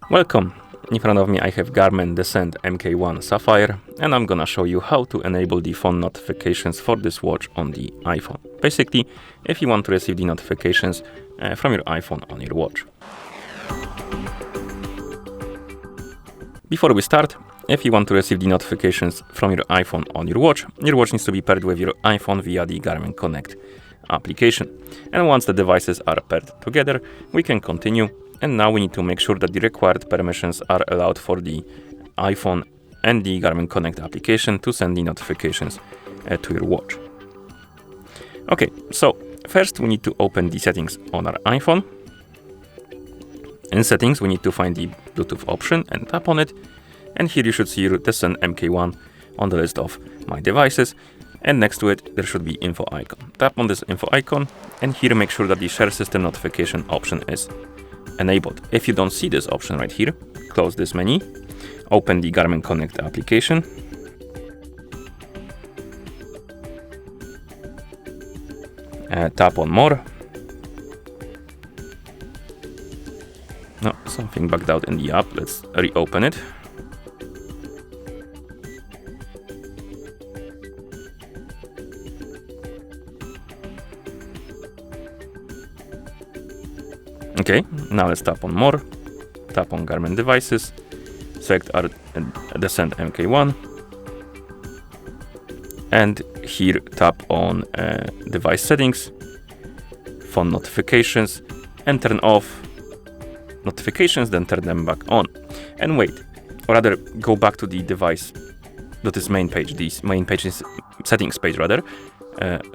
Welcome! In front of me I have GARMIN Descent MK1 Sapphire, and I'm gonna show you how to enable the phone notifications for this watch on the iPhone. Basically, if you want to receive the notifications from your iPhone on your watch. Before we start, if you want to receive the notifications from your iPhone on your watch needs to be paired with your iPhone via the Garmin Connect application. And once the devices are paired together, we can continue. And now we need to make sure that the required permissions are allowed for the iPhone and the Garmin Connect application to send the notifications to your watch. Okay, so first we need to open the settings on our iPhone. In settings, we need to find the Bluetooth option and tap on it. And here you should see your Descent MK1 on the list of my devices. And next to it, there should be info icon. Tap on this info icon, and here make sure that the share system notification option is enabled. If you don't see this option right here, close this menu, open the Garmin Connect application, tap on more. No, something bugged out in the app. Let's reopen it. Okay, now let's tap on more, tap on Garmin devices, select our Descent MK1, and here tap on device settings, phone notifications, and turn off notifications, then turn them back on. And wait, or rather go back to the device, that is main page, this main page is settings page rather,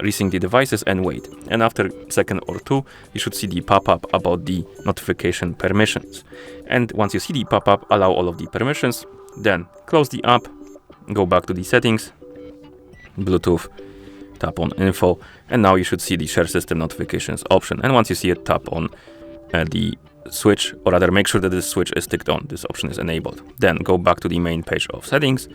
resync the devices and wait. And after a second or two, you should see the pop-up about the notification permissions. And once you see the pop-up, allow all of the permissions, then close the app, go back to the settings, Bluetooth, tap on info, and now you should see the share system notifications option. And once you see it, tap on the switch, or rather make sure that this switch is ticked on, this option is enabled. Then go back to the main page of settings,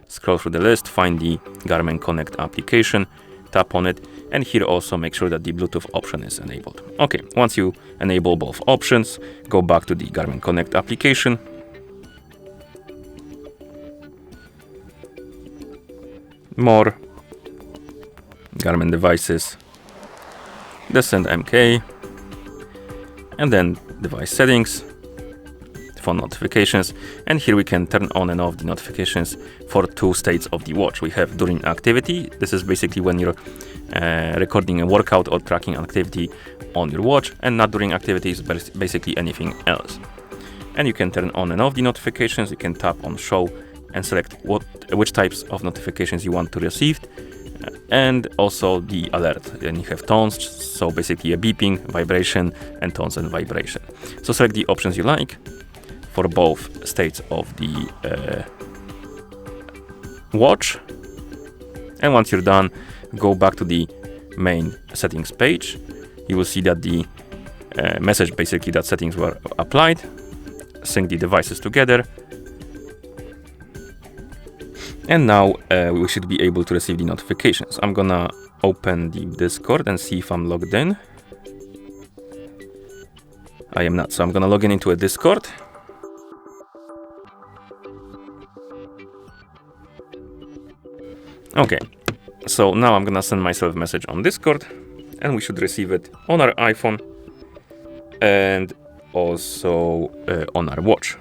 scroll through the list, find the Garmin Connect application, tap on it, and here also make sure that the Bluetooth option is enabled. Okay, once you enable both options, go back to the Garmin Connect application, more, Garmin devices, Descent MK, and then device settings, phone notifications, and here we can turn on and off the notifications for two states of the watch. We have during activity. This is basically when you're recording a workout or tracking activity on your watch, and not during activities, but basically anything else. And you can turn on and off the notifications. You can tap on show and select which types of notifications you want to receive, and also the alert. And you have tones, so basically a beeping, vibration, and tones and vibration. So select the options you like for both states of the watch. And once you're done, go back to the main settings page. You will see that the message basically that settings were applied. Sync the devices together. And now we should be able to receive the notifications. I'm gonna open the Discord and see if I'm logged in. I am not, so I'm gonna log in into a Discord. Okay, so now I'm gonna send myself a message on Discord, and we should receive it on our iPhone and also on our watch.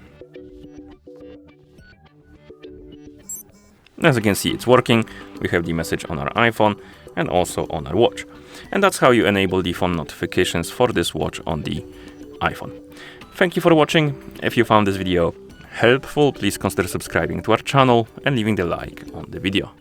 As you can see, it's working. We have the message on our iPhone and also on our watch. And that's how you enable the phone notifications for this watch on the iPhone. Thank you for watching. If you found this video helpful, please consider subscribing to our channel and leaving the like on the video.